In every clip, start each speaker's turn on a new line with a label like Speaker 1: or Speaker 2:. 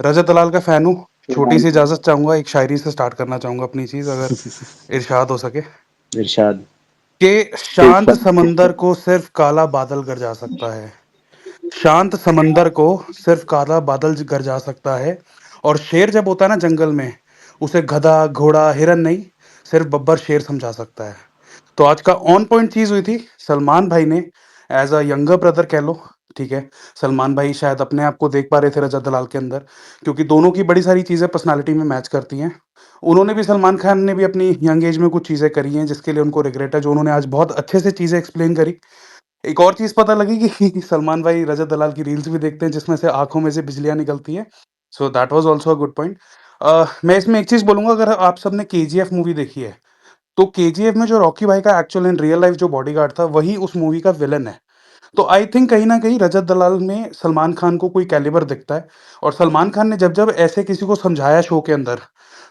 Speaker 1: रजत दलाल का फैन हूँ। छोटी
Speaker 2: सलमान
Speaker 1: सी
Speaker 2: खान।
Speaker 1: इजाजत चाहूंगा, एक शायरी से स्टार्ट करना चाहूंगा अपनी चीज, अगर इरशाद हो सके।
Speaker 2: इरशाद।
Speaker 1: कि शांत
Speaker 2: इरशाद।
Speaker 1: समंदर को सिर्फ काला बादल गरजा सकता है। शांत समंदर को सिर्फ काला बादल गरजा सकता है। और शेर जब होता है ना जंगल में, उसे गधा घोड़ा हिरन नहीं, सिर्फ बब्बर शेर समझा सकता है। तो आज का ऑन पॉइंट चीज हुई थी, सलमान भाई ने एज अ यंगर ब्रदर कह लो, ठीक है। सलमान भाई शायद अपने आप को देख पा रहे थे रजत दलाल के अंदर, क्योंकि दोनों की बड़ी सारी चीजें पर्सनालिटी में मैच करती हैं। उन्होंने भी, सलमान खान ने भी अपनी यंग एज में कुछ चीजें करी हैं जिसके लिए उनको रिग्रेट है, जो उन्होंने आज बहुत अच्छे से चीजें एक्सप्लेन करी। एक और चीज पता लगी कि सलमान भाई रजत दलाल की रील्स भी देखते हैं जिसमें से आंखों में से बिजलियां निकलती हैं। So that was also a good point. मैं इसमें एक चीज बोलूंगा, अगर आप सबने केजीएफ मूवी देखी है, तो केजीएफ में जो रॉकी भाई का एक्चुअल इन रियल लाइफ जो बॉडीगार्ड था, वही उस मूवी का विलन है। तो आई थिंक कहीं ना कहीं रजत दलाल में सलमान खान को कोई कैलिबर दिखता है। और सलमान खान ने जब जब ऐसे किसी को समझाया शो के अंदर,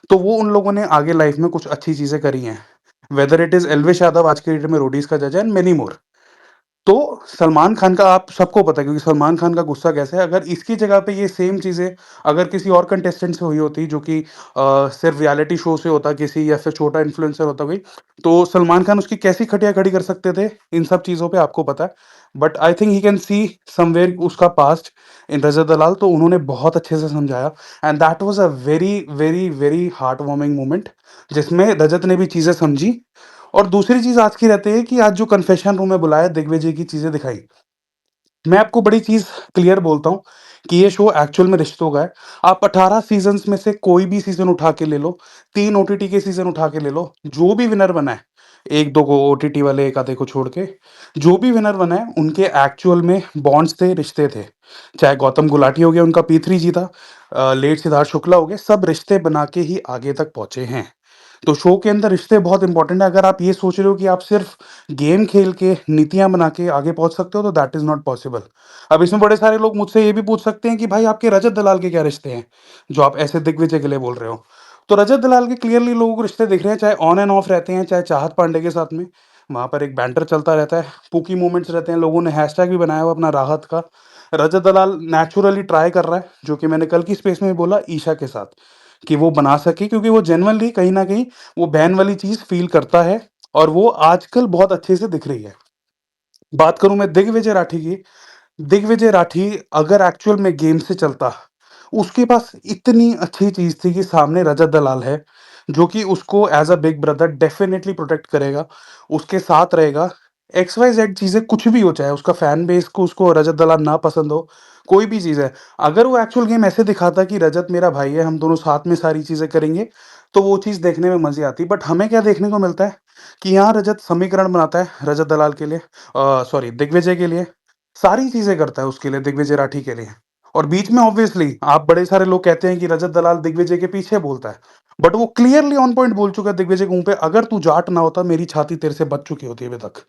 Speaker 1: तो वो उन लोगों ने आगे लाइफ में कुछ अच्छी चीजें करी हैं। Whether it is Elvish Yadav आज के डेट में रोडीज का जज है, एंड मेनी मोर। तो सलमान खान का आप सबको पता है, क्योंकि सलमान खान का गुस्सा कैसे है। अगर इसकी जगह पे ये सेम चीजें अगर किसी और कंटेस्टेंट से हुई होती, जो कि सिर्फ रियलिटी शो से होता किसी, या फिर छोटा इन्फ्लुएंसर होता कोई, तो सलमान खान उसकी कैसी खटिया खड़ी कर सकते थे, इन सब चीजों पे आपको पता है। But I think he can see somewhere उसका पास्ट इन रजत दलाल, तो उन्होंने बहुत अच्छे से समझाया। And that was a very very very heart warming moment, जिसमें रजत ने भी चीजें समझी। और दूसरी चीज आज की रहती है कि आज जो कन्फेशन रूम में बुलाया, दिग्विजय की चीजें दिखाई। मैं आपको बड़ी चीज क्लियर बोलता हूँ कि ये शो एक्चुअल में रिश्तों का है। आप 18 सीजन्स में से कोई भी सीजन उठा के ले लो, 3 ओटीटी के सीजन उठा के ले लो, जो भी विनर बना है, एक दो को ओटीटी वाले एक आधे को छोड़ के, जो भी विनर बना है उनके एक्चुअल में बॉन्ड्स थे, रिश्ते थे। चाहे गौतम गुलाटी हो गया, उनका P3 जीता, लेट सिद्धार्थ शुक्ला हो गए, सब रिश्ते बना के ही आगे तक पहुंचे हैं। तो शो के अंदर रिश्ते बहुत इंपॉर्टेंट है। अगर आप ये सोच रहे हो कि आप सिर्फ गेम खेल के नीतियां बना के आगे पहुंच सकते हो, तो दैट इज नॉट पॉसिबल। अब इसमें बड़े सारे लोग मुझसे ये भी पूछ सकते हैं कि भाई आपके रजत दलाल के क्या रिश्ते हैं, जो आप ऐसे दिग्विजय के लिए बोल रहे हो। तो रजत दलाल के क्लियरली लोगों को रिश्ते दिख रहे हैं, चाहे ऑन एंड ऑफ रहते हैं, चाहे चाहत पांडे के साथ में वहां पर एक बैंटर चलता रहता है, पुकी मोमेंट्स रहते हैं, लोगों ने हैशटैग भी बनाया हुआ अपना राहत का। रजत दलाल नेचुरली ट्राई कर रहा है, जो कि मैंने कल की स्पेस में भी बोला, ईशा के साथ, कि वो बना सके, क्योंकि वो जेनुअनली कहीं ना कहीं वो बहन वाली चीज फील करता है। और वो आजकल बहुत अच्छे से दिख रही है। बात करूं मैं दिग्विजय राठी की, दिग्विजय राठी अगर एक्चुअल में गेम से चलता, उसके पास इतनी अच्छी चीज थी कि सामने रजत दलाल है, जो कि उसको as a big brother definitely protect करेगा, उसके साथ रहेगा। एक्स वाई जेड चीजें कुछ भी हो, चाहे उसका फैन बेस को उसको रजत दलाल ना पसंद हो, कोई भी चीज है, अगर वो एक्चुअल गेम ऐसे दिखाता कि रजत मेरा भाई है, हम दोनों साथ में सारी चीजें करेंगे, तो वो चीज देखने में मजे आती। बट हमें क्या देखने को मिलता है कि यहाँ रजत समीकरण बनाता है रजत दलाल के लिए, सॉरी दिग्विजय के लिए, सारी चीजें करता है उसके लिए, दिग्विजय राठी के लिए। और बीच में ऑब्वियसली आप बड़े सारे लोग कहते हैं कि रजत दलाल दिग्विजय के पीछे बोलता है, बट वो क्लियरली ऑन पॉइंट बोल चुका है दिग्विजय के मुंह पे, अगर तू जाट ना होता मेरी छाती तेरे से बच चुकी होती अभी तक।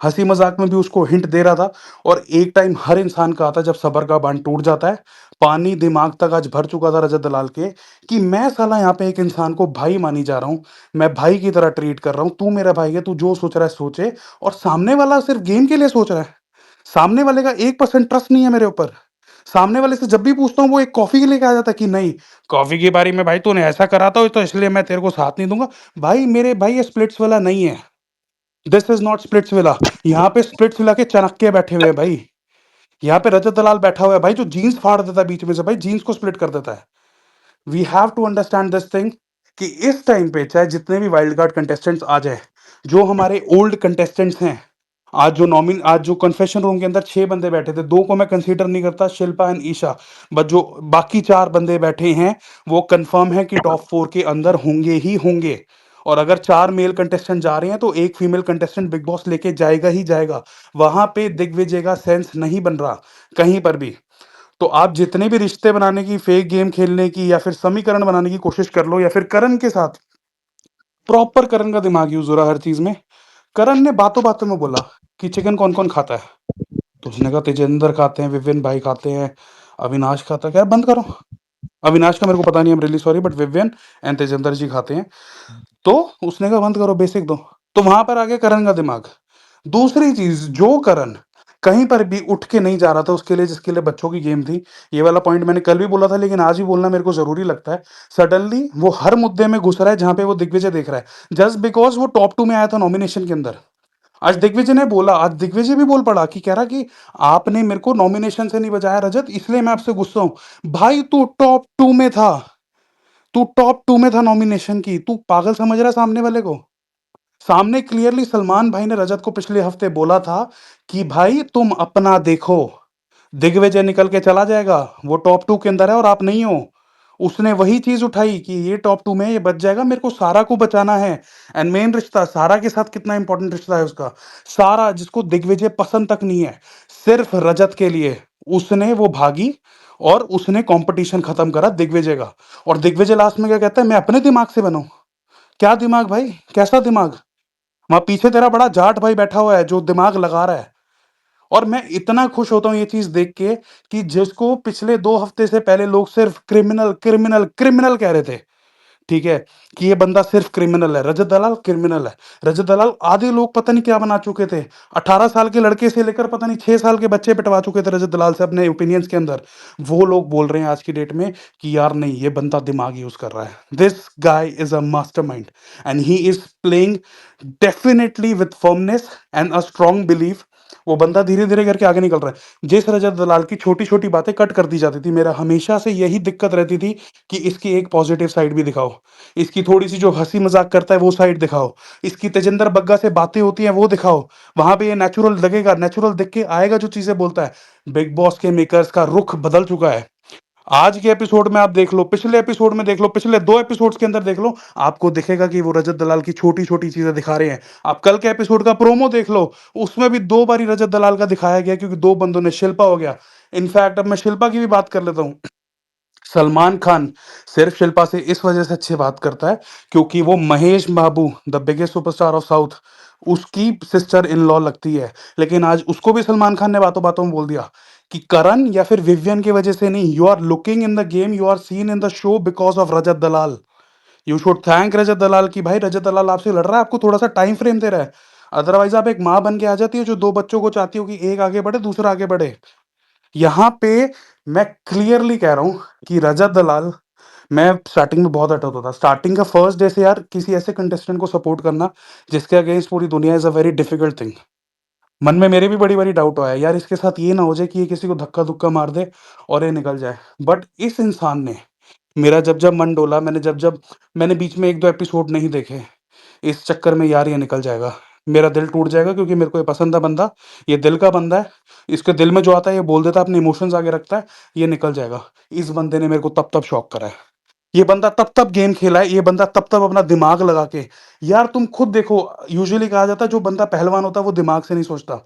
Speaker 1: हंसी मजाक में भी उसको हिंट दे रहा था। और एक टाइम हर इंसान का आता है जब सबर का बांध टूट जाता है। पानी दिमाग तक आज भर चुका था रजत दलाल के, कि मैं साला यहाँ पे एक इंसान को भाई मानी जा रहा हूँ, मैं भाई की तरह ट्रीट कर रहा हूँ, तू मेरा भाई है, तू जो सोच रहा है सोचे। और सामने वाला सिर्फ गेम के लिए सोच रहा है, सामने वाले का 1% ट्रस्ट नहीं है मेरे ऊपर। सामने वाले से जब भी पूछता हूँ, वो एक कॉफी के लिए आ जाता है कि नहीं, कॉफी की बारी में भाई तूने ऐसा करा था तो इसलिए मैं तेरे को साथ नहीं दूंगा। भाई मेरे भाई ये स्प्लिट्स वाला नहीं है, this is not splits villa. यहाँ पे स्प्लिट्स विला के चाणक्य बैठे हुए हैं भाई। यहाँ पे रजत दलाल बैठा हुआ है भाई, जो जीन्स फाड़ देता है बीच में से, भाई जीन्स को स्प्लिट कर देता है। We have to understand this thing, कि इस टाइम पे चाहे जितने भी वाइल्ड कार्ड कंटेस्टेंट्स आ जाए, जो हमारे ओल्ड कंटेस्टेंट्स हैं, आज जो कन्फेशन रूम के अंदर 6 बंदे बैठे थे, दो को मैं कंसीडर नहीं करता, शिल्पा एंड ईशा, बट जो बाकी 4 बंदे बैठे हैं, वो कंफर्म है कि टॉप 4 के अंदर होंगे ही होंगे। और अगर 4 मेल कंटेस्टेंट जा रहे हैं, तो एक फीमेल कंटेस्टेंट बिग बॉस लेके जाएगा ही जाएगा। वहां पे दिग्विजय का सेंस नहीं बन रहा कहीं पर भी। तो आप जितने भी रिश्ते बनाने की, फेक गेम खेलने की, या फिर समीकरण बनाने की कोशिश कर लो, या फिर करण के साथ, प्रॉपर करण का दिमाग यूज हो रहा है हर चीज में। करण ने बातों बातों में बोला कि चिकन कौन कौन खाता है, तो उसने कहा तेजेंद्र खाते हैं, विविन भाई खाते हैं, अविनाश खाता है। क्या बंद करो, अविनाश का मेरे को पता नहीं, है really sorry, but Vivian and Tejendra ji खाते हैं। तो उसने कहा बंद करो, बेसिक दो। तो वहां पर आ गया करण का दिमाग। दूसरी चीज, जो करण कहीं पर भी उठ के नहीं जा रहा था उसके लिए जिसके लिए बच्चों की गेम थी। ये वाला पॉइंट मैंने कल भी बोला था लेकिन आज भी बोलना मेरे को ज़रूरी लगता है। सडनली वो हर मुद्दे में घुस रहा है जहाँ पे वो दिग्विजय देख रहा है। जस्ट बिकॉज़ वो टॉप 2 में आया था नॉमिनेशन के अंदर। आज दिग्विजय ने बोला, आज दिग्विजय भी बोल पड़ा कि कह रहा कि आपने मेरे को नॉमिनेशन से नहीं बचाया रजत, इसलिए मैं आपसे गुस्सा हूं। भाई तू टॉप टू में था, तू टॉप टू में था नॉमिनेशन की, तू पागल समझ रहा है सामने वाले को? सामने क्लियरली सलमान भाई ने रजत को पिछले हफ्ते बोला था कि भाई तुम अपना देखो, दिग्विजय निकल के चला जाएगा, वो टॉप टू के अंदर है और आप नहीं हो। उसने वही चीज उठाई कि ये टॉप टू में है, ये बच जाएगा, मेरे को सारा को बचाना है। एंड मेन रिश्ता सारा के साथ कितना इंपॉर्टेंट रिश्ता है उसका। सारा जिसको दिग्विजय पसंद तक नहीं है, सिर्फ रजत के लिए उसने वो भागी और उसने कंपटीशन खत्म करा दिग्विजय का। और दिग्विजय लास्ट में क्या कहता है, मैं अपने दिमाग से बनाऊं। क्या दिमाग भाई, कैसा दिमाग? वहां पीछे तेरा बड़ा जाट भाई बैठा हुआ है जो दिमाग लगा रहा है। और मैं इतना खुश होता हूँ ये चीज देख के कि जिसको पिछले 2 हफ्ते से पहले लोग सिर्फ क्रिमिनल क्रिमिनल क्रिमिनल कह रहे थे, ठीक है, कि ये बंदा सिर्फ क्रिमिनल है, रजत दलाल क्रिमिनल है। रजत दलाल आधे लोग पता नहीं क्या बना चुके थे, 18 साल के लड़के से लेकर पता नहीं 6 साल के बच्चे पिटवा चुके थे रजत दलाल से अपने ओपिनियंस के अंदर। वो लोग बोल रहे हैं आज की डेट में कि यार नहीं, ये बंदा दिमाग यूज कर रहा है, this guy is a mastermind and he is playing definitely with firmness and a strong belief. वो बंदा धीरे धीरे करके आगे निकल रहा है। जिस रजत दलाल की छोटी छोटी बातें कट कर दी जाती थी, मेरा हमेशा से यही दिक्कत रहती थी कि इसकी एक पॉजिटिव साइड भी दिखाओ, इसकी थोड़ी सी जो हंसी मजाक करता है वो साइड दिखाओ, इसकी तेजिंदर बग्गा से बातें होती हैं वो दिखाओ। वहां पे ये नेचुरल लगेगा, नेचुरल दिख के आएगा जो चीजें बोलता है। बिग बॉस के मेकर्स का रुख बदल चुका है। आज के एपिसोड में आप देख लो, पिछले एपिसोड में देख लो, पिछले 2 एपिसोड्स के अंदर देख लो, आपको दिखेगा कि वो रजत दलाल की छोटी छोटी चीजें दिखा रहे हैं। आप कल के एपिसोड का प्रोमो देख लो, उसमें भी 2 बारी रजत दलाल का दिखाया गया क्योंकि 2 बंदों ने शिल्पा हो गया। इनफैक्ट अब मैं शिल्पा की भी बात कर लेता हूँ। सलमान खान सिर्फ शिल्पा से इस वजह से अच्छी बात करता है क्योंकि वो Mahesh Babu the biggest superstar of south उसकी सिस्टर इन लॉ लगती है। लेकिन आज उसको भी सलमान खान ने बातों बातों में बोल दिया कि करण या फिर विवियन की वजह से नहीं, you are looking in the game, you are seen in the show because of Rajat Dalal. You should thank Rajat Dalal की भाई रजत दलाल आपसे लड़ रहा है, आपको थोड़ा सा टाइम फ्रेम दे रहा है। अदरवाइज आप एक माँ बन के आ जाती है जो 2 बच्चों को चाहती हो कि एक आगे बढ़े दूसरा आगे बढ़े। यहाँ पे मैं क्लियरली कह रहा हूँ कि रजत दलाल, मैं स्टार्टिंग में बहुत हर्ट होता था। स्टार्टिंग का फर्स्ट डे से यार किसी ऐसे कंटेस्टेंट को सपोर्ट करना जिसके अगेंस्ट पूरी दुनिया is a very difficult thing. मन में मेरे भी बड़ी बड़ी डाउट आया यार इसके साथ ये ना हो जाए कि ये किसी को धक्का धुक्का मार दे और ये निकल जाए। बट इस इंसान ने मेरा जब जब मन डोला, मैंने जब जब मैंने बीच में 1-2 एपिसोड नहीं देखे इस चक्कर में, यार ये निकल जाएगा, मेरा दिल टूट जाएगा क्योंकि मेरे को ये पसंद है बंदा, ये दिल का बंदा है, इसके दिल में जो आता है ये बोल देता है, अपने इमोशंस आगे रखता है, ये निकल जाएगा। इस बंदे ने मेरे को तब तब शॉक करा है। ये बंदा तब तब गेम खेला है, ये बंदा तब तब अपना दिमाग लगा के। यार तुम खुद देखो, यूजुअली कहा जाता है जो बंदा पहलवान होता है वो दिमाग से नहीं सोचता।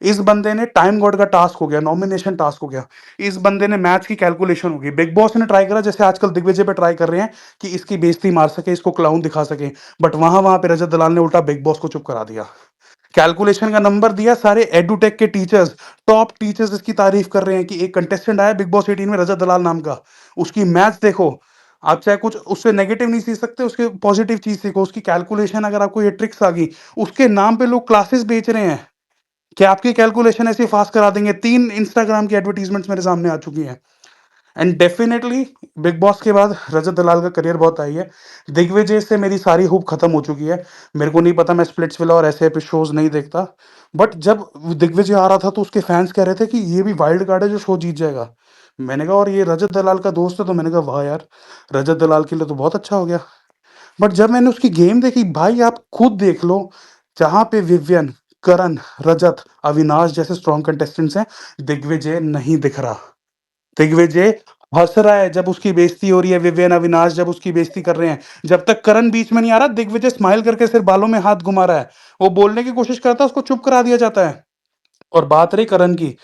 Speaker 1: इस बंदे ने टाइम गॉड का टास्क हो गया, नॉमिनेशन टास्क हो गया, इस बंदे ने मैथ्स की कैलकुलेशन होगी, बिग बॉस ने ट्राई करा जैसे आजकल दिग्विजय पे ट्राई कर रहे हैं कि इसकी बेइज्जती मार सके, इसको क्लाउन दिखा सके। बट वहां वहां पे रजत दलाल ने उल्टा बिग बॉस को चुप करा दिया। कैलकुलेशन का नंबर दिया, सारे एडुटेक के टीचर्स, टॉप टीचर्स इसकी तारीफ कर रहे हैं कि एक कंटेस्टेंट आया बिग बॉस 18 में रजत दलाल नाम का, उसकी मैथ्स देखो। आप चाहे कुछ उससे नेगेटिव नहीं सीख सकते, उसके पॉजिटिव चीज सीखो, उसकी कैलकुलेशन अगर आपको ये ट्रिक्स आ गई, उसके नाम पे लोग क्लासेस बेच रहे हैं कि आपकी कैलकुलेशन ऐसे फास्ट करा देंगे। 3 इंस्टाग्राम की एडवर्टीजमेंट्स मेरे सामने आ चुकी हैं। एंड डेफिनेटली बिग बॉस के बाद रजत दलाल का करियर बहुत आई है। दिग्विजय से मेरी सारी होप खत्म हो चुकी है। मेरे को नहीं पता, मैं स्प्लिट्सविला और ऐसे शोज नहीं देखता। बट जब दिग्विजय आ रहा था तो उसके फैंस कह रहे थे कि ये भी वाइल्ड कार्ड है जो शो जीत जाएगा। मैंने कहा और ये रजत दलाल का दोस्त है, तो मैंने कहा वाह यार, रजत दलाल के लिए तो बहुत अच्छा हो गया। बट जब मैंने उसकी गेम देखी भाई, आप खुद देख लो, जहां पे विवियन, करण, रजत, अविनाश जैसे स्ट्रॉन्ग कंटेस्टेंट्स हैं, दिग्विजय नहीं दिख रहा। दिग्विजय हंस रहा है जब उसकी बेइज्जती हो रही है, विवियन, अविनाश जब उसकी बेइज्जती कर रहे हैं, जब तक करण बीच में नहीं आ रहा, दिग्विजय स्माइल करके सिर्फ बालों में हाथ घुमा रहा है। वो बोलने की कोशिश करता है, उसको चुप करा दिया जाता है। और बात रही करण की,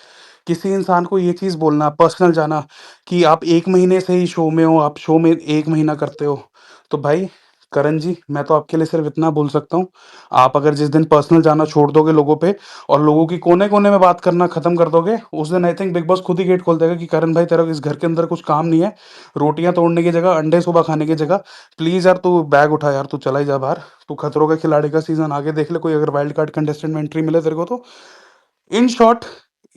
Speaker 1: किसी इंसान को ये चीज़ बोलना, पर्सनल जाना कि आप 1 महीने से ही शो में हो, आप शो में 1 महीना करते हो, तो भाई करण जी, मैं तो आपके लिए सिर्फ़ इतना बोल सकता हूँ, आप अगर जिस दिन पर्सनल जाना छोड़ दोगे लोगों पे और लोगों की कोने-कोने में बात करना खत्म कर दोगे, उस दिन आई थिंक बिग बॉस खुद ही गेट खोल देगा कि करण भाई तेरा इस घर के अंदर कुछ काम नहीं है, रोटियाँ तोड़ने की जगह, अंडे सुबह खाने की जगह, प्लीज़ यार तू बैग उठा यार, तू चला ही जा बाहर, तू खतरों के खिलाड़ी का सीज़न आगे देख ले, कोई अगर वाइल्ड कार्ड कंटेस्टेंट में एंट्री मिले तेरे को तो। इन शॉर्ट,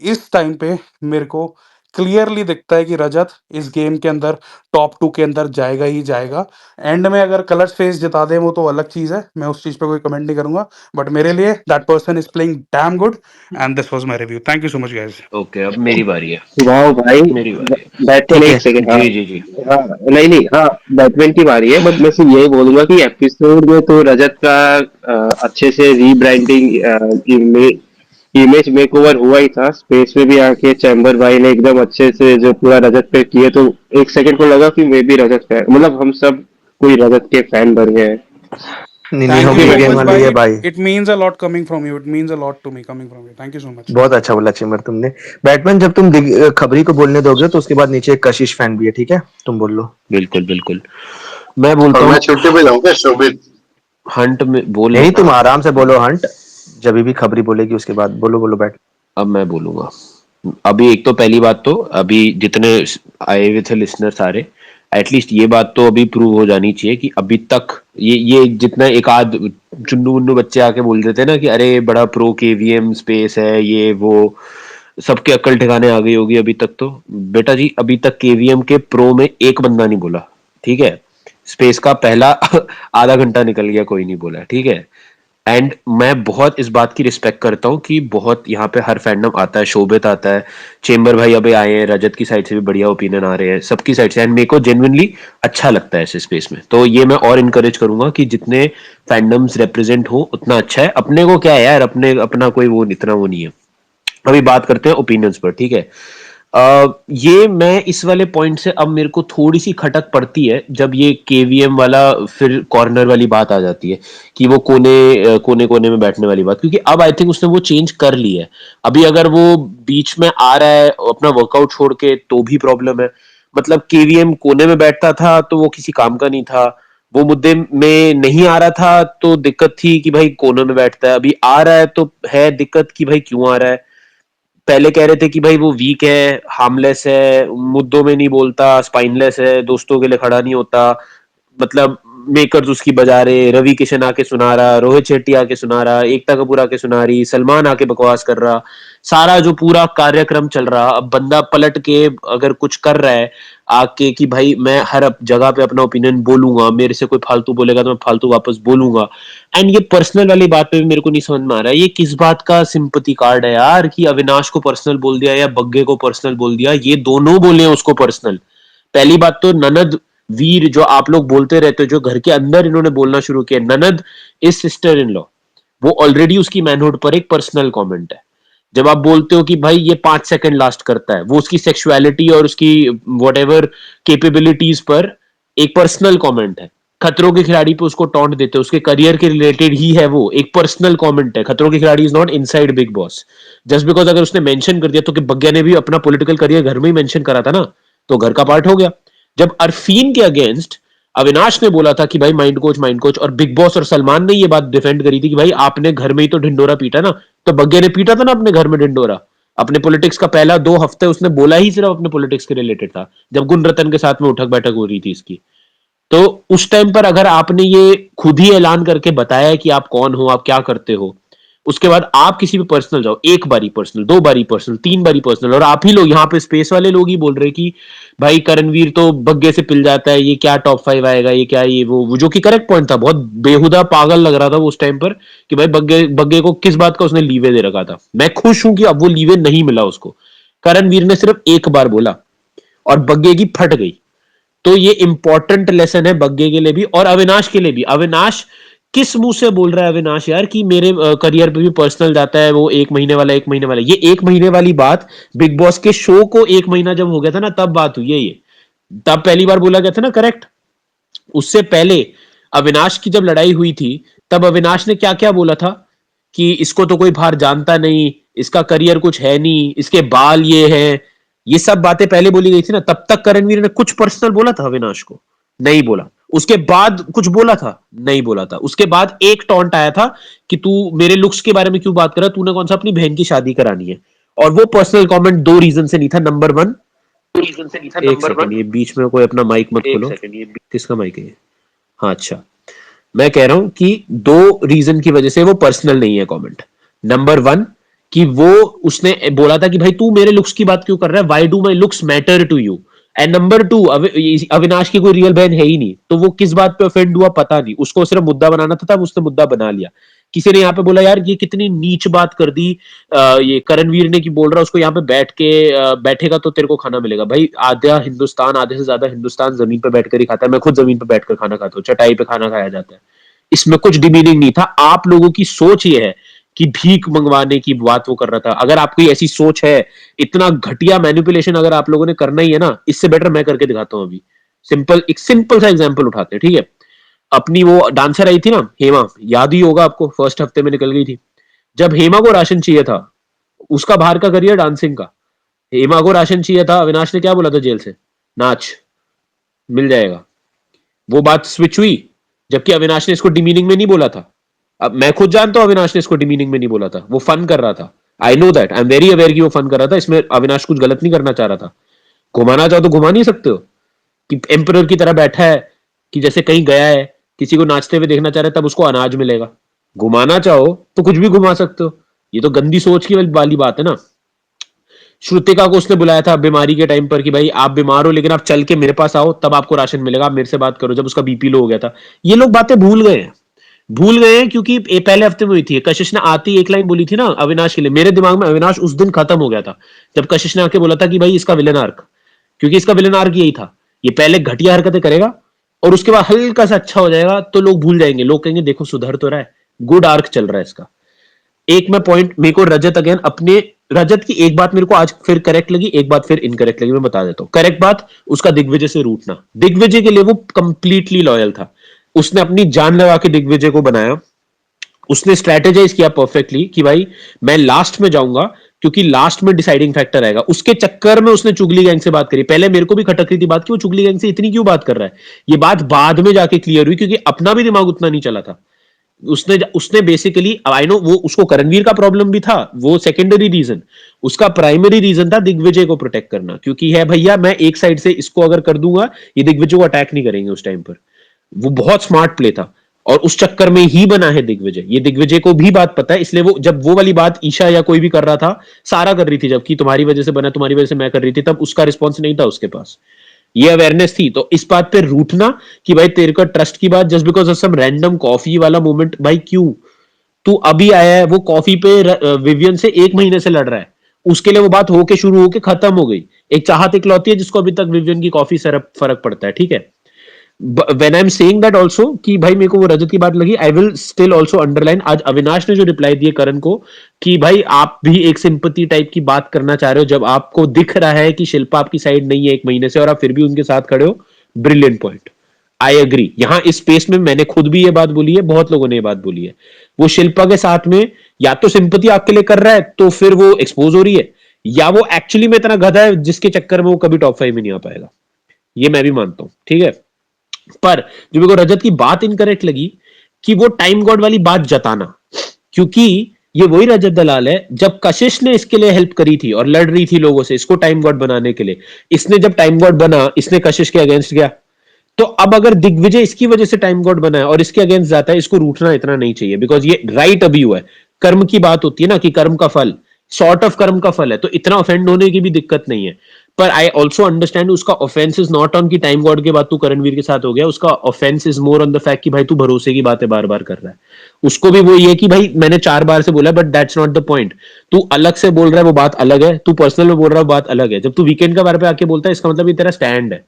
Speaker 1: इस टाइम पे मेरे को क्लियरली दिखता है कि रजत इस गेम के अंदर टॉप 2 के अंदर जाएगा ही जाएगा। एंड में अगर कलर्स फेस जिता दें वो तो अलग चीज़ है, मैं उस चीज़ पे कोई कमेंट नहीं करूँगा। बट मेरे लिए that person is playing damn good and this was my review. Thank you so much guys.
Speaker 2: Okay, अब मेरी बारी है।
Speaker 3: वाह भाई,
Speaker 2: मेरी बारी है।
Speaker 3: बैटमैन
Speaker 2: ठीक
Speaker 3: एक
Speaker 2: है,
Speaker 3: सेकंड। हाँ
Speaker 2: जी जी जी।
Speaker 3: हाँ, नहीं नहीं, हाँ बैटमैन की बारी है, बट मैं सिर्फ यही बोलूंगा कि एपिसोड में तो रजत का अच्छे से रीब्रांडिंग इमेज मेकओवर हुआ ही था। स्पेस में भी आके चैम्बर भाई ने एकदम अच्छे से जो पूरा रजत पे किए, तो एक सेकंड को लगा कि मैं भी रजत फैन, मतलब हम सब कोई रजत के फैन बन गए हैं।
Speaker 4: नहीं नहीं,
Speaker 1: थैंक यू
Speaker 4: होगी
Speaker 1: सो
Speaker 3: क्योंकि
Speaker 4: लगने
Speaker 1: मच
Speaker 4: वाली
Speaker 1: भाई।
Speaker 4: है
Speaker 1: इट
Speaker 4: भाई।
Speaker 1: It means a lot coming from you, it means a lot to me coming from you. Thank you so much.
Speaker 4: बहुत अच्छा बोला चिमर तुमने। बैटमैन, जब तुम खबरी को बोलने दोगे तो उसके बाद नीचे एक कशिश फैन भी है, ठीक है? तुम बोल लो।
Speaker 2: बिल्कुल बिल्कुल। मैं
Speaker 5: और
Speaker 2: बोलता
Speaker 5: मैं
Speaker 2: हूँ
Speaker 5: छुट्टी पे जाऊंगा शोभित।
Speaker 2: हंट में बोल लो
Speaker 4: नहीं,
Speaker 2: ना।
Speaker 4: तुम आराम से बोलो हंट। जब भी खबरी बोलेगी उसके बाद बोलो, बोलो बैट।
Speaker 2: अब मैं बोलूंगा। अभी एक तो पहली बात तो अभी जितने आए हुए थे लिसनर सारे, एटलीस्ट ये बात तो अभी प्रूव हो जानी चाहिए कि अभी तक ये जितना एक आध चुन्नू मुन्नू बच्चे आके बोल देते हैं ना कि अरे बड़ा प्रो केवीएम स्पेस है ये वो, सबके अक्ल ठिकाने आ गई होगी अभी तक तो। बेटा जी, अभी तक केवीएम के प्रो में एक बंदा नहीं बोला, ठीक है? स्पेस का पहला आधा घंटा निकल गया, कोई नहीं बोला, ठीक है? एंड मैं बहुत इस बात की रिस्पेक्ट करता हूँ कि बहुत यहाँ पे हर फैंडम आता है, शोभित आता है, चेम्बर भाई अभी आए हैं, रजत की साइड से भी बढ़िया ओपिनियन आ रहे हैं, सबकी साइड से, एंड मेरे को जेन्युइनली अच्छा लगता है ऐसे स्पेस में। तो ये मैं और इनकरेज करूंगा कि जितने फैंडम्स रिप्रेजेंट हो उतना अच्छा है। अपने को क्या है यार, अपने अपना कोई वो इतना वो नहीं है। अभी बात करते हैं ओपिनियंस पर, ठीक है? ये मैं इस वाले पॉइंट से अब मेरे को थोड़ी सी खटक पड़ती है जब ये केवीएम वाला फिर कॉर्नर वाली बात आ जाती है कि वो कोने कोने में बैठने वाली बात, क्योंकि अब आई थिंक उसने वो चेंज कर ली है। अभी अगर वो बीच में आ रहा है अपना वर्कआउट छोड़ के तो भी प्रॉब्लम है। मतलब केवीएम कोने में बैठता था तो वो किसी काम का नहीं था, वो मुद्दे में नहीं आ रहा था तो दिक्कत थी कि भाई कोने में बैठता है, अभी आ रहा है तो है दिक्कत कि भाई क्यों आ रहा है। पहले कह रहे थे कि भाई वो वीक है, हार्मलेस है, मुद्दों में नहीं बोलता, स्पाइनलेस है, दोस्तों के लिए खड़ा नहीं होता, मतलब मेकर्स उसकी बजा रहे, रवि किशन आके सुना रहा, रोहित शेट्टी आके सुना रहा, एकता कपूर आके सुना रही, सलमान आके बकवास कर रहा, सारा जो पूरा कार्यक्रम चल रहा, अब बंदा पलट के अगर कुछ कर रहा है आके कि भाई मैं हर जगह पे अपना ओपिनियन बोलूंगा, मेरे से कोई फालतू बोलेगा तो मैं फालतू वापस बोलूंगा। एंड ये पर्सनल वाली बात पे भी मेरे को नहीं समझ में आ रहा है, ये किस बात का सिंपैथी कार्ड है यार कि अविनाश को पर्सनल बोल दिया या बग्गे को पर्सनल बोल दिया, ये दोनों बोले उसको पर्सनल। पहली बात तो ननद वीर जो आप लोग बोलते रहते हो, जो घर के अंदर इन्होंने बोलना शुरू किया, ननद इज सिस्टर इन लॉ, वो ऑलरेडी उसकी मैनहुड पर एक पर्सनल कमेंट है। जब आप बोलते हो कि भाई ये 5 सेकंड लास्ट करता है, वो उसकी सेक्सुअलिटी और उसकी वट एवर केपेबिलिटीज पर एक पर्सनल कमेंट है। खतरों के खिलाड़ी पे उसको टॉन्ट देते हो, उसके करियर के रिलेटेड ही है, वो एक पर्सनल कमेंट है। खतरों के खिलाड़ी is not inside big boss. Just because अगर उसने मेंशन कर दिया तो कि बग्या ने भी अपना पॉलिटिकल करियर घर में ही मेंशन करा था ना, तो घर का पार्ट हो गया। जब अरफीन के अगेंस्ट अविनाश ने बोला था कि भाई माइंड कोच, और बिग बॉस और सलमान ने ये बात डिफेंड करी थी कि भाई आपने घर में ही तो ढिंडोरा पीटा ना, तो बग्गे ने पीटा था ना अपने घर में ढिंडोरा। अपने पॉलिटिक्स का पहला 2 हफ्ते उसने बोला ही सिर्फ अपने पॉलिटिक्स के रिलेटेड था, जब गुण रतन के साथ में उठक बैठक हो रही थी इसकी। तो उस टाइम पर अगर आपने ये खुद ही ऐलान करके बताया कि आप कौन हो, आप क्या करते हो, उसके बाद आप किसी पे पर्सनल जाओ, एक बारी पर्सनल, 2 बारी पर्सनल, 3 बारी पर्सनल, और आप ही लोग यहाँ पे स्पेस वाले लोग ही बोल रहे कि भाई करणवीर तो बग्गे से पिल जाता है, ये क्या टॉप 5 आएगा, ये क्या, ये वो जो कि करेक्ट पॉइंट था। बहुत बेहुदा पागल लग रहा था वो उस टाइम पर कि भाई बग्गे बग्गे को किस बात का उसने लीवे दे रखा था। मैं खुश हूं कि अब वो लीवे नहीं मिला उसको। करणवीर ने सिर्फ एक बार बोला और बग्गे की फट गई। तो ये इंपॉर्टेंट लेसन है बग्गे के लिए भी और अविनाश के लिए भी। अविनाश किस मुंह से बोल रहा है अविनाश यार कि मेरे करियर पे भी पर्सनल जाता है, वो 1 महीने वाला ये 1 महीने वाली बात बिग बॉस के शो को 1 महीना जब हो गया था ना तब बात हुई है ये, तब पहली बार बोला गया था ना, करेक्ट? उससे पहले अविनाश की जब लड़ाई हुई थी तब अविनाश ने क्या क्या बोला था कि इसको तो कोई बाहर जानता नहीं, इसका करियर कुछ है नहीं, इसके बाल ये है, ये सब बातें पहले बोली गई थी ना। तब तक करणवीर ने कुछ पर्सनल बोला था अविनाश को? नहीं बोला। उसके बाद कुछ बोला था? नहीं बोला था। उसके बाद एक टॉन्ट आया था कि तू मेरे लुक्स के बारे में क्यों बात कर रहा, तूने कौन सा अपनी बहन की शादी करानी है, और वो पर्सनल कमेंट 2 रीजन से नहीं था। नंबर 1, एक सेकंड, ये बीच में कोई अपना माइक मत खोलो। किसका माइक है ये? हाँ अच्छा, मैं कह रहा हूं कि 2 रीजन की वजह से वो पर्सनल नहीं है कमेंट। नंबर 1, कि वो उसने बोला था कि भाई तू मेरे लुक्स की बात क्यों कर रहा है, why do my looks matter to you. And number two, Avinash की कोई रियल बहन है ही नहीं, तो वो किस बात पे ऑफेंड हुआ पता नहीं, उसको सिर्फ मुद्दा बनाना था, तब उसने मुद्दा बना लिया। किसी ने यहाँ पे बोला यार ये कितनी नीच बात कर दी ये करणवीर ने, कि बोल रहा उसको यहाँ पे बैठ के बैठेगा तो तेरे को खाना मिलेगा। भाई आधा हिंदुस्तान, आधे से ज्यादा हिंदुस्तान जमीन पे बैठकर ही खाता है, मैं खुद जमीन पे बैठकर खाना खाता हूँ, चटाई पे खाना खाया जाता है, इसमें कुछ डिमीनिंग नहीं था। आप लोगों की सोच ये है कि भीख मंगवाने की बात वो कर रहा था। अगर आपकी ऐसी सोच है, इतना घटिया मैनिपुलेशन अगर आप लोगों ने करना ही है ना, इससे बेटर मैं करके दिखाता हूं अभी। एक सिंपल सा एग्जांपल उठाते हैं, ठीक है। अपनी वो डांसर आई थी ना हेमा, याद ही होगा आपको, फर्स्ट हफ्ते में निकल गई थी। जब हेमा को राशन चाहिए था, उसका बाहर का करियर डांसिंग का, हेमा को राशन चाहिए था, अविनाश ने क्या बोला था जेल से, नाच मिल जाएगा। वो बात स्विच हुई, जबकि अविनाश ने इसको डिमीनिंग में नहीं बोला था। अब मैं खुद जानता हूं अविनाश ने इसको डिमीनिंग में नहीं बोला था, वो फन कर रहा था। I know that, I am very aware कि वो फन कर रहा था, इसमें अविनाश कुछ गलत नहीं करना चाह रहा था। घुमाना चाहो तो घुमा नहीं सकते हो, कि एम्परर की तरह बैठा है, कि जैसे कहीं गया है, किसी को नाचते हुए देखना चाह रहा है तब उसको अनाज मिलेगा। घुमाना चाहो तो कुछ भी घुमा सकते हो, ये तो गंदी सोच की वाली बात है ना। श्रुतिका को उसने बुलाया था बीमारी के टाइम पर कि भाई आप बीमार हो लेकिन आप चल के मेरे पास आओ तब आपको राशन मिलेगा, आप मेरे से बात करो, जब उसका बीपी लो हो गया था। ये लोग बातें भूल गए हैं क्योंकि ये पहले हफ्ते में हुई थी। कशिश ने आती एक लाइन बोली थी ना अविनाश के लिए, मेरे दिमाग में अविनाश उस दिन खत्म हो गया था जब कशिश ने आके बोला था कि भाई इसका विलन आर्क, क्योंकि इसका विलन आर्क यही था, ये पहले घटिया हरकतें करेगा और उसके बाद हल्का सा अच्छा हो जाएगा तो लोग भूल जाएंगे, लोग कहेंगे देखो सुधर तो रहा है, गुड आर्क चल रहा है इसका। एक मैं पॉइंट, मेरे को रजत अगेन अपने, रजत की एक बात मेरे को आज फिर करेक्ट लगी, एक बात फिर इनकरेक्ट लगी, मैं बता देता हूँ। करेक्ट बात उसका दिग्विजय से रूठना, दिग्विजय के लिए वो कंप्लीटली लॉयल था, उसने अपनी जान लगा के दिग्विजय को बनाया, उसने स्ट्रेटेजाइज किया परफेक्टली कि भाई मैं लास्ट में जाऊंगा क्योंकि लास्ट में डिसाइडिंग फैक्टर आएगा। उसके चक्कर में उसने चुगली गैंग से बात करी, पहले मेरे को भी खटक रही थी बात कि वो चुगली गैंग से इतनी क्यों बात कर रहा है, ये बात बाद में जाके क्लियर हुई क्योंकि अपना भी दिमाग उतना नहीं चला था। उसने उसने बेसिकली, आई नो वो उसको करणवीर का प्रॉब्लम भी था, वो सेकेंडरी रीजन, उसका प्राइमरी रीजन था दिग्विजय को प्रोटेक्ट करना, क्योंकि है भैया मैं एक साइड से इसको अगर कर दूंगा ये दिग्विजय को अटैक नहीं करेंगे उस टाइम पर। वो बहुत स्मार्ट प्ले था और उस चक्कर में ही बना है दिग्विजय, ये दिग्विजय को भी बात पता है, इसलिए वो जब वो वाली बात ईशा या कोई भी कर रहा था, सारा कर रही थी, जबकि तुम्हारी वजह से बना, तुम्हारी वजह से मैं कर रही थी, तब उसका रिस्पॉन्स नहीं था उसके पास, ये अवेयरनेस थी। तो इस बात पे रूठना कि भाई तेरे को ट्रस्ट की बात just because of some random coffee वाला मोमेंट, भाई क्यों, तू अभी आया है, वो कॉफी पे विवियन से 1 महीने से लड़ रहा है, उसके लिए वो बात होके शुरू होके खत्म हो गई। एक चाहत इकलौती है जिसको अभी तक विवियन की कॉफी से फर्क पड़ता है, ठीक है। When I am saying that also कि भाई मेरे को वो रजत की बात लगी, I will still also underline, आज अविनाश ने जो रिप्लाई दिए करण को कि भाई आप भी एक सिंपैथी टाइप की बात करना चाह रहे हो जब आपको दिख रहा है कि शिल्पा आपकी साइड नहीं है 1 महीने से और आप फिर भी उनके साथ खड़े हो, ब्रिलियंट पॉइंट, आई एग्री। यहां इस स्पेस में मैंने खुद भी ये बात बोली है, बहुत लोगों ने ये बात बोली है, वो शिल्पा के साथ में या तो सिंपैथी आपके लिए कर रहा है तो फिर वो एक्सपोज हो रही है, या वो एक्चुअली में इतना गधा है जिसके चक्कर में वो कभी टॉप 5 में नहीं आ पाएगा, ये मैं भी मानता हूं, ठीक है। पर जो मेरे को रजत की बात इनकरेक्ट लगी कि वो टाइम गॉड वाली बात जताना, क्योंकि ये वही रजत दलाल है जब कशिश ने इसके लिए हेल्प करी थी और लड़ रही थी लोगों से इसको टाइम गॉड बनाने के लिए, इसने जब टाइम गॉड बना इसने कशिश के अगेंस्ट गया, तो अब अगर दिग्विजय इसकी वजह से टाइम गॉड बना है और इसके अगेंस्ट जाता है, इसको रूठना इतना नहीं चाहिए, बिकॉज ये राइट अभी हुआ है, कर्म की बात होती है ना कि कर्म का फल, सॉर्ट ऑफ कर्म का फल है, तो इतना ऑफेंड होने की भी दिक्कत नहीं है। पर आई ऑल्सो अंडरस्टैंड उसका ऑफेंस इज नॉट ऑन की टाइम गॉड के बाद तू करणवीर के साथ हो गया, उसका offence is more on the fact कि भाई तू भरोसे की बातें बार बार कर रहा है। उसको भी वो ये कि भाई मैंने 4 बार से बोला but that's not the point, तू अलग से बोल रहा है वो बात अलग है, तू पर्सनल में बोल रहा है वो बात अलग है, जब तू वीकेंड के बारे पे आके बोलता है इसका मतलब ये तेरा स्टैंड है।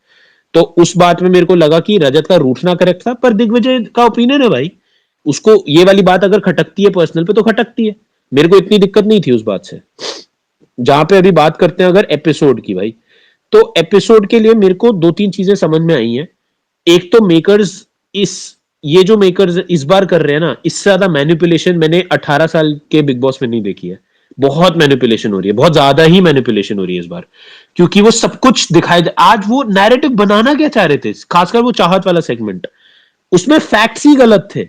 Speaker 2: तो उस बात में मेरे को लगा कि रजत का रूठना करेक्ट था, पर दिग्विजय का ओपिनियन है भाई, उसको ये वाली बात अगर खटकती है पर्सनल पे तो खटकती है, मेरे को इतनी दिक्कत नहीं थी उस बात से। जहां पे अभी बात करते हैं अगर एपिसोड की भाई, तो एपिसोड के लिए मेरे को 2-3 चीजें समझ में आई हैं। एक तो मेकर्स, इस ये जो मेकर्स इस बार कर रहे हैं ना, इससे ज्यादा मैनिपुलेशन मैंने 18 साल के बिग बॉस में नहीं देखी है, बहुत मैनिपुलेशन हो रही है, बहुत ज्यादा ही मैनिपुलेशन हो रही है इस बार, क्योंकि वो सब कुछ दिखाए, आज वो नैरेटिव बनाना क्या चाह रहे थे, खासकर वो चाहत वाला सेगमेंट, उसमें फैक्ट्स ही गलत थे।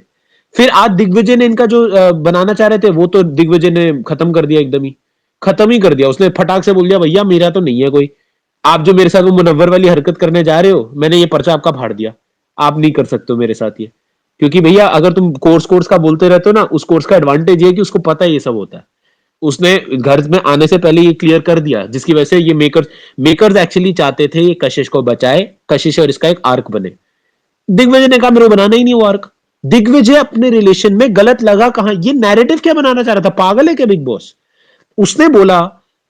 Speaker 2: फिर आज दिग्विजय ने इनका जो बनाना चाह रहे थे वो तो दिग्विजय ने खत्म कर दिया, एकदम ही खत्म ही कर दिया, उसने फटाक से बोल दिया भैया मेरा तो नहीं है कोई, आप जो मेरे साथ वो मुनव्वर वाली हरकत करने जा रहे हो मैंने ये पर्चा आपका फाड़ दिया, आप नहीं कर सकते हो मेरे साथ ये, क्योंकि भैया अगर तुम कोर्स कोर्स का बोलते रहते हो ना, उस कोर्स का एडवांटेज ये है कि उसको पता है ये सब होता है, उसने घर में आने से पहले ये क्लियर कर दिया, जिसकी वजह से ये मेकर्स एक्चुअली चाहते थे ये कशिश को बचाए, कशिश और इसका एक आर्क बने। दिग्विजय ने कहा मेरे को बनाना ही नहीं वो आर्क। दिग्विजय अपने रिलेशन में गलत लगा कहां, ये नैरेटिव क्या बनाना चाह रहा था, पागल है क्या बिग बॉस? उसने बोला,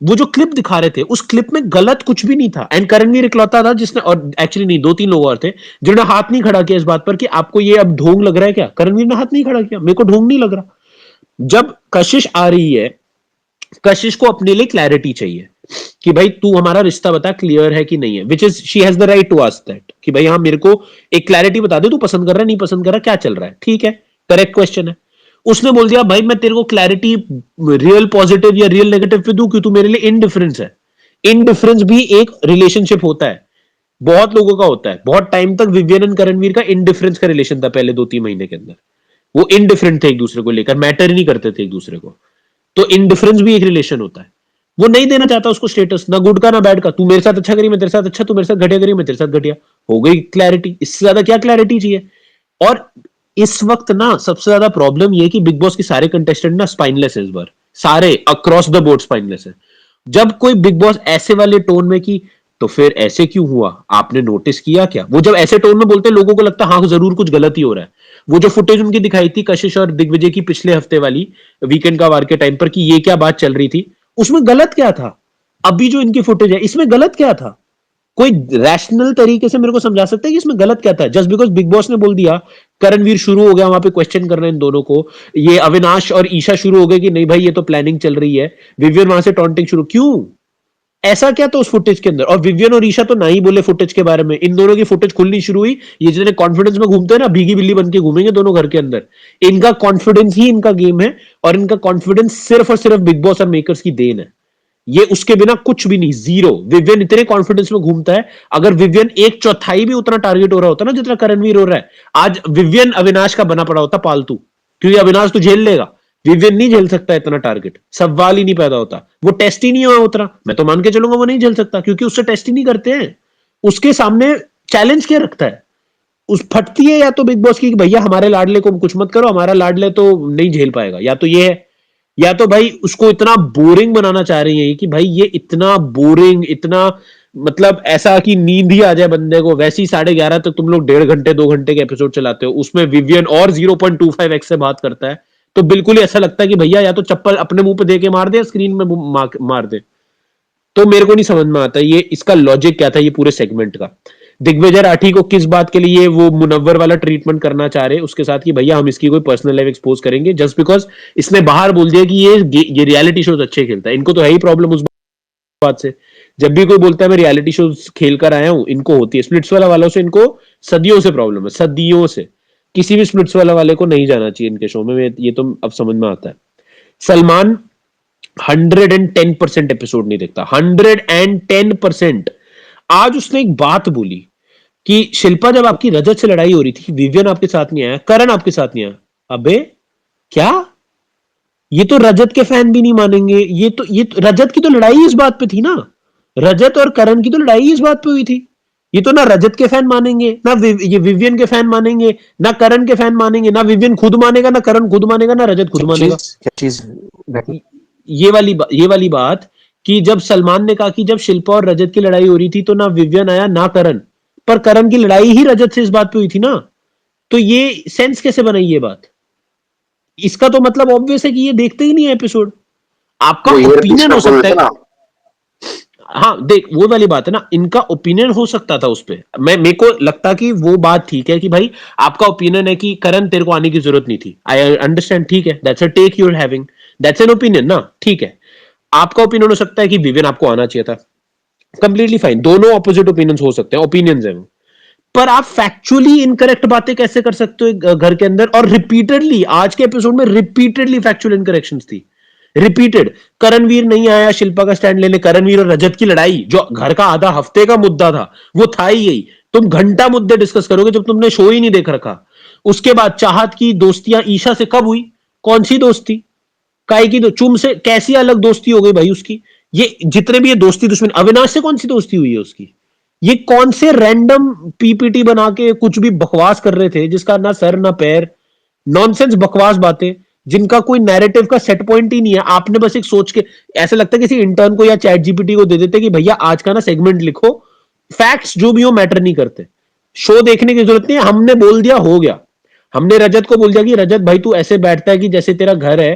Speaker 2: वो जो क्लिप दिखा रहे थे उस क्लिप में गलत कुछ भी नहीं था, एंड करणवीर इकलौता था जिसने, और एक्चुअली नहीं, 2-3 लोग और थे जिन्होंने हाथ नहीं खड़ा किया इस बात पर कि आपको ये अब ढोंग लग रहा है क्या। करणवीर ने हाथ नहीं खड़ा किया, मेरे को ढोंग नहीं लग रहा। जब कशिश आ रही है, कशिश को अपने लिए क्लैरिटी चाहिए कि भाई तू हमारा रिश्ता बता, क्लियर है कि नहीं है, which is she has the right to ask that कि भाई हाँ मेरे को एक क्लैरिटी बता दे, तू पसंद कर रहा है नहीं पसंद कर रहा, क्या चल रहा है, ठीक है, करेक्ट क्वेश्चन है। उसने बोल दिया भाई मैं तेरे को क्लैरिटी रियल पॉजिटिव या रियल नेगेटिव पे दूं कि तू मेरे लिए इनडिफरेंस है। इनडिफरेंस भी एक रिलेशनशिप होता है, बहुत लोगों का होता है। बहुत टाइम तक विवियन एंड करणवीर का इनडिफरेंस का रिलेशन था, पहले 2-3 महीने के अंदर वो इनडिफरेंट थे एक दूसरे को लेकर, मैटर ही नहीं करते थे एक दूसरे को। तो इनडिफरेंस भी एक रिलेशन होता है। वो नहीं देना चाहता उसको स्टेटस, ना गुड का ना बैड का, तू मेरे साथ अच्छा करी मैं तेरे साथ अच्छा, तू मेरे साथ घटिया करी मैं तेरे साथ घटिया, हो गई क्लैरिटी। इससे ज्यादा क्या क्लैरिटी चाहिए? और इस वक्त ना सबसे ज्यादा प्रॉब्लम ये है कि बिग बॉस के सारे कंटेस्टेंट ना स्पाइनलेस है इस बार, सारे अक्रॉस द बोर्ड स्पाइनलेस है। जब कोई बिग बॉस ऐसे वाले टोन में कि तो फिर ऐसे क्यों हुआ, आपने नोटिस किया क्या, वो जब ऐसे टोन में बोलते हैं लोगों को लगता है हाँ जरूर कुछ गलत ही हो रहा है। वो जो फुटेज उनकी दिखाई थी कशिश और दिग्विजय की पिछले हफ्ते वाली वीकेंड का वार के टाइम पर कि ये क्या बात चल रही थी, उसमें गलत क्या था? अभी जो इनकी फुटेज है इसमें गलत क्या था? कोई रैशनल तरीके से मेरे को समझा सकता है कि इसमें गलत क्या था? जस्ट बिकॉज बिग बॉस ने बोल दिया, करणवीर शुरू हो गया वहां पे क्वेश्चन करना इन दोनों को, ये अविनाश और ईशा शुरू हो गए कि नहीं भाई ये तो प्लानिंग चल रही है, विवियन वहां से टॉन्टिंग शुरू, क्यों? ऐसा क्या था उस फुटेज के अंदर? और विवियन और ईशा तो ना ही बोले फुटेज के बारे में, इन दोनों की फुटेज खुलनी शुरू हुई, ये जितने कॉन्फिडेंस में घूमते हैं ना, भीगी बिल्ली बन के घूमेंगे दोनों घर के अंदर। इनका कॉन्फिडेंस ही इनका गेम है, और इनका कॉन्फिडेंस सिर्फ और सिर्फ बिग बॉस और मेकर्स की देन है। ये उसके बिना कुछ भी नहीं, जीरो। विवियन इतने कॉन्फिडेंस में घूमता है, अगर विवियन 1/4 भी उतना टारगेट हो रहा होता ना जितना करणवीर हो रहा है, आज विवियन अविनाश का बना पड़ा होता पालतू, क्योंकि अविनाश तो झेल लेगा, विवियन नहीं झेल सकता इतना टारगेट, सवाल ही नहीं पैदा होता। वो टेस्ट ही नहीं हुआ उतना, मैं तो मान के चलूंगा वो नहीं झेल सकता, क्योंकि उससे टेस्ट ही नहीं करते हैं। उसके सामने चैलेंज क्या रखता है? उस फटती है या तो बिग बॉस की कि भैया हमारे लाडले को कुछ मत करो, हमारा लाडले तो नहीं झेल पाएगा, या तो ये है, या तो भाई उसको इतना बोरिंग बनाना चाह रही है कि भाई ये इतना बोरिंग, इतना मतलब ऐसा कि नींद ही आ जाए बंदे को। वैसे ही 11:30 तक तुम लोग 1.5 घंटे 2 घंटे के एपिसोड चलाते हो, उसमें विवियन और 0.25x से बात करता है, तो बिल्कुल ही ऐसा लगता है कि भैया या तो चप्पल अपने मुंह पे दे के मार दे या स्क्रीन में मार दे। तो मेरे को नहीं समझ में आता ये इसका लॉजिक क्या था ये पूरे सेगमेंट का। दिग्विजय राठी को किस बात के लिए वो मुनव्वर वाला ट्रीटमेंट करना चाह रहे उसके साथ कि भैया हम इसकी कोई पर्सनल लाइफ एक्सपोज करेंगे, जस्ट बिकॉज इसने बाहर बोल दिया कि ये रियलिटी शोज अच्छे खेलता है। इनको तो है ही प्रॉब्लम उस बात से, जब भी कोई बोलता है मैं रियलिटी शोज खेल कर आया हूं, इनको होती है। स्प्लिट्स वाला वालों से इनको सदियों से प्रॉब्लम है, सदियों से। किसी भी स्प्लिट्स वाले को नहीं जाना चाहिए इनके शो में, ये तो अब समझ में आता है। सलमान 110% एपिसोड नहीं देखता, 110%। आज उसने एक बात बोली कि शिल्पा जब आपकी रजत से लड़ाई हो रही थी, विवियन आपके साथ नहीं आया, करण आपके साथ नहीं आया। अबे क्या? ये तो रजत के फैन भी नहीं मानेंगे। ये तो रजत की तो लड़ाई इस बात पे थी ना, रजत और करण की तो लड़ाई इस बात पे हुई थी। ये तो ना रजत के फैन मानेंगे, ना ये विवियन के फैन मानेंगे, ना करण के फैन मानेंगे, ना विवियन खुद मानेगा, ना करण खुद मानेगा, ना रजत खुद मानेगा।
Speaker 4: क्या चीज?
Speaker 2: ये वाली बात कि जब सलमान ने कहा कि जब शिल्पा और रजत की लड़ाई हो रही थी तो ना विवियन आया ना करण, पर करण की लड़ाई ही रजत से इस बात पे हुई थी ना, तो ये सेंस कैसे बनाई ये बात? इसका तो मतलब ऑब्वियस है कि ये देखते ही नहीं है एपिसोड। आपका ओपिनियन हो सकता है, हाँ देख वो वाली बात है ना, इनका ओपिनियन हो सकता था उस पर। मेरे को लगता कि वो बात ठीक है कि भाई आपका ओपिनियन है कि करण तेरे को आने की जरूरत नहीं थी, आई अंडरस्टैंड, ठीक है, that's a take you are having, that's an opinion ना, ठीक है। आपका ओपिनियन हो सकता है कि विवियन आपको आना चाहिए था, कंप्लीटली फाइन, दोनों ऑपोजिट ओपिनियंस हो सकते हैं, ओपिनियंस है वो। पर आप फैक्चुअली इनकरेक्ट बातें कैसे कर सकते हो घर के अंदर? और रिपीटेडली आज के एपिसोड में रिपीटेडली फैक्चुअल इनकरेक्शंस थी, रिपीटेड। करणवीर नहीं आया शिल्पा का स्टैंड लेने, करणवीर और रजत की लड़ाई जो घर का आधा हफ्ते का मुद्दा था वो था ही यही। तुम घंटा मुद्दे डिस्कस करोगे जब तुमने शो ही नहीं देख रखा। उसके बाद चाहत की दोस्तियां ईशा से कब हुई? कौन सी दोस्ती? काय की चुम से कैसी अलग दोस्ती हो गई भाई उसकी? ये जितने भी ये दोस्ती दुश्मन, अविनाश से कौन सी दोस्ती हुई है उसकी? ये कौन से रैंडम पीपीटी बना के कुछ भी बकवास कर रहे थे जिसका ना सर ना पैर, नॉनसेंस बकवास बातें। जिनका कोई नैरेटिव का सेट पॉइंट ही नहीं है। आपने बस एक सोच के, ऐसा लगता है किसी इंटर्न को या चैट जीपीटी को दे देते कि भैया आज का ना सेगमेंट लिखो, फैक्ट्स जो भी हो मैटर नहीं करते, शो देखने की जरूरत नहीं है, हमने बोल दिया हो गया। हमने रजत को बोल दिया कि रजत भाई तू ऐसे बैठता है कि जैसे तेरा घर है,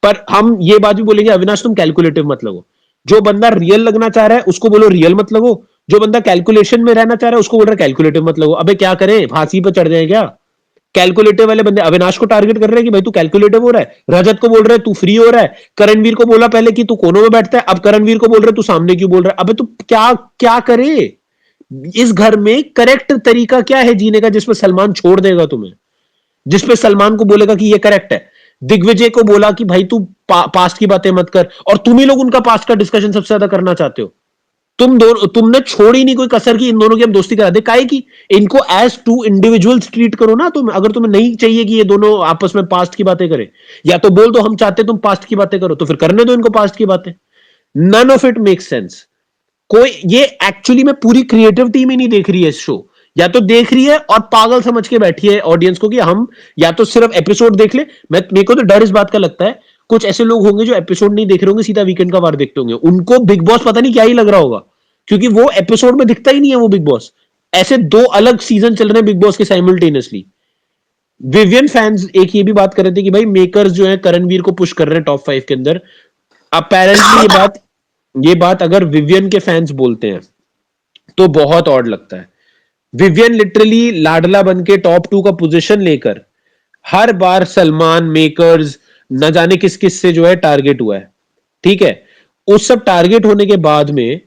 Speaker 2: पर हम ये बात भी बोलेंगे अविनाश तुम कैलकुलेटिव मत लगो। जो बंदा रियल लगना चाह रहा है उसको बोलो रियल मत लगो, जो बंदा कैलकुलेशन में रहना चाह रहा है उसको बोल रहा है कैलकुलेटिव मत लगो। अबे क्या करें, फांसी पर चढ़ जाए क्या? कैलकुलेटिव वाले बंदे अविनाश को टारगेट कर रहे हैं कि भाई तू कैलकुलेटिव हो रहा है, रजत को बोल रहा है तू फ्री हो रहा है, करणवीर को बोला पहले कि तू कोनों में बैठता है, अब करणवीर को बोल रहे तू सामने क्यों बोल रहा है। अबे तू क्या क्या करे? इस घर में करेक्ट तरीका क्या है जीने का जिसमें सलमान छोड़ देगा तुम्हें, जिसपे सलमान को बोलेगा कि ये करेक्ट है। दिग्विजय को बोला कि भाई तू पास्ट की बातें मत कर, और तुम ही लोग उनका पास्ट का डिस्कशन सबसे ज्यादा करना चाहते हो। तुमने छोड़ ही नहीं कोई कसर की इन दोनों की हम दोस्ती करा दे। काहे की इनको एज टू इंडिविजुअल्स ट्रीट करो ना तुम। अगर तुम्हें नहीं चाहिए कि ये दोनों आपस में पास्ट की बातें करें, या तो बोल दो हम चाहते तुम पास्ट की बातें करो, तो फिर करने दो इनको पास्ट की बातें। None of it make sense. कोई ये एक्चुअली में पूरी क्रिएटिव टीम ही नहीं देख रही है इस शो, या तो देख रही है और पागल समझ के बैठी है ऑडियंस को कि हम या तो सिर्फ एपिसोड देख ले। मेरे को तो डर इस बात का लगता है कुछ ऐसे लोग होंगे जो एपिसोड नहीं देख रहे होंगे, सीधा वीकेंड का वार देखते होंगे, उनको बिग बॉस पता नहीं क्या ही लग रहा होगा, क्योंकि वो एपिसोड में दिखता ही नहीं है वो बिग बॉस। ऐसे दो अलग सीजन चल रहे हैं बिग बॉस के साइमल्टेनियसली। विवियन फैंस एक ये भी बात कर रहे थे कि भाई मेकर्स जो है करणवीर को पुश कर रहे हैं टॉप 5 के अंदर। अपेरेंटली ये बात अगर विवियन के फैंस बोलते हैं तो बहुत ऑड लगता है। विवियन लिटरली लाडला बन के टॉप 2 का पोजीशन लेकर हर बार सलमान, मेकर्स, न जाने किस किस से जो है टारगेट हुआ है, ठीक है। उस सब टारगेट होने के बाद में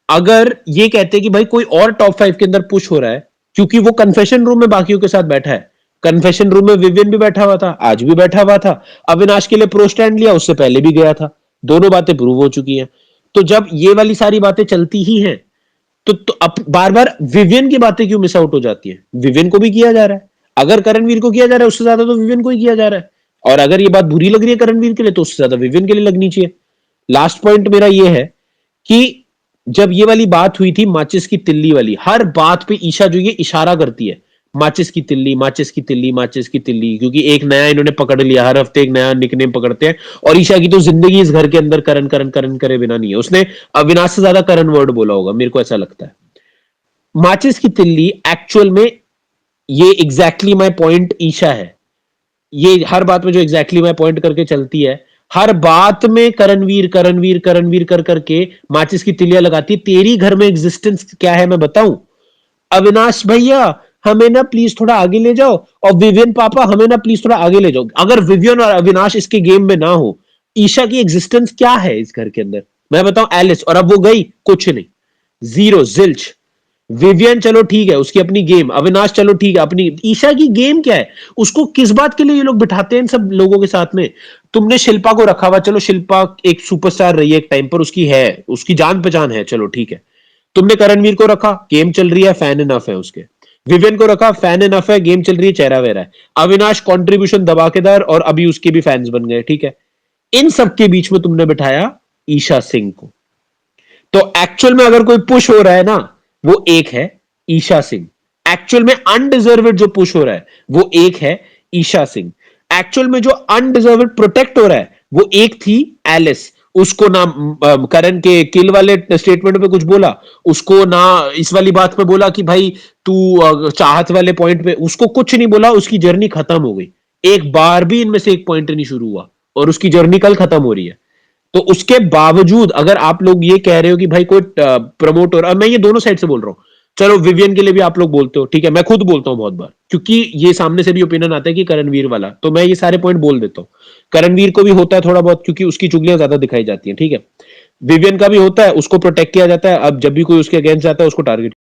Speaker 2: अगर ये कहते हैं कि भाई कोई और टॉप 5 के अंदर पुश हो रहा है, क्योंकि वो कन्फेशन रूम में बाकियों के साथ बैठा है। कन्फेशन रूम में विवियन भी बैठा हुआ था, आज भी बैठा हुआ था, अविनाश के लिए प्रो स्टैंड लिया, उससे पहले भी गया था, दोनों बातें प्रूव हो चुकी हैं। तो जब ये वाली सारी बातें चलती ही हैं तो अब बार बार विवियन की बातें क्यों मिस आउट हो जाती है? विवियन को भी किया जा रहा है, अगर करणवीर को किया जा रहा है उससे ज्यादा तो विवियन को ही किया जा रहा है, और अगर ये बात बुरी लग रही है करणवीर के लिए तो उससे ज्यादा विवियन के लिए लगनी चाहिए। लास्ट पॉइंट मेरा ये है कि जब ये वाली बात हुई थी माचिस की तिल्ली वाली, हर बात पे ईशा जो ये इशारा करती है माचिस की तिल्ली, माचिस की तिल्ली, माचिस की तिल्ली, क्योंकि एक नया इन्होंने पकड़ लिया, हर हफ्ते एक नया निकनेम पकड़ते हैं। और ईशा की तो जिंदगी इस घर के अंदर करण करण करण करे बिना नहीं है, उसने अविनाश से ज्यादा करण वर्ड बोला होगा, मेरे को ऐसा लगता है। माचिस की तिल्ली एक्चुअल में ये एग्जैक्टली माय पॉइंट ईशा है। ये हर बात में जो एग्जैक्टली माय पॉइंट करके चलती है, हर बात में करणवीर करणवीर करणवीर कर करके माचिस की तिल्लियां लगाती है। तेरी घर में एग्जिस्टेंस क्या है मैं बताऊं? अविनाश भैया हमें ना प्लीज थोड़ा आगे ले जाओ, और विवियन पापा हमें ना प्लीज थोड़ा आगे ले जाओ। अगर विवियन और अविनाश इसके गेम में ना हो, ईशा की एग्जिस्टेंस क्या है इस घर के अंदर? मैं बताऊं एलिस, और अब वो गई कुछ नहीं, जीरो जिल्च। विवियन चलो ठीक है उसकी अपनी गेम, अविनाश चलो ठीक है अपनी, ईशा की गेम क्या है? उसको किस बात के लिए ये लोग बिठाते हैं इन सब लोगों के साथ में? तुमने शिल्पा को रखा हुआ, चलो शिल्पा एक सुपरस्टार रही है एक टाइम पर, उसकी है, उसकी जान पहचान है, चलो ठीक है। तुमने करणवीर को रखा, गेम चल रही है, फैन इनफ है उसके। विवियन को रखा, फैन इनफ है, गेम चल रही है, चेहरा वेरा है। अविनाश कंट्रीब्यूशन दबाकेदार, और अभी उसके भी फैंस बन गए, ठीक है। इन सब के बीच में तुमने बिठाया ईशा सिंह को। तो एक्चुअल में अगर कोई पुश हो रहा है ना, वो एक है ईशा सिंह। एक्चुअल में अनडिजर्व्ड जो पुश हो रहा है वो एक है ईशा सिंह। एक्चुअल में जो अनडिजर्व्ड प्रोटेक्ट हो रहा है वो एक थी एलिस। उसको ना करण के किल वाले स्टेटमेंट पे कुछ बोला, उसको ना इस वाली बात पे बोला कि भाई तू चाहत वाले पॉइंट पे, उसको कुछ नहीं बोला, उसकी जर्नी खत्म हो गई। एक बार भी इनमें से एक पॉइंट नहीं शुरू हुआ, और उसकी जर्नी कल खत्म हो रही है। तो उसके बावजूद अगर आप लोग ये कह रहे हो कि भाई कोई प्रमोटर, और मैं ये दोनों साइड से बोल रहा हूं, चलो विवियन के लिए भी आप लोग बोलते हो, ठीक है, मैं खुद बोलता हूं बहुत बार, क्योंकि ये सामने से भी ओपिनियन आता है कि करणवीर वाला, तो मैं ये सारे पॉइंट बोल देता हूं। करणवीर को भी होता है थोड़ा बहुत, क्योंकि उसकी चुगलियां ज्यादा दिखाई जाती हैं, ठीक है। विवियन का भी होता है, उसको प्रोटेक्ट किया जाता है, अब जब भी कोई उसके अगेंस्ट जाता है उसको टारगेट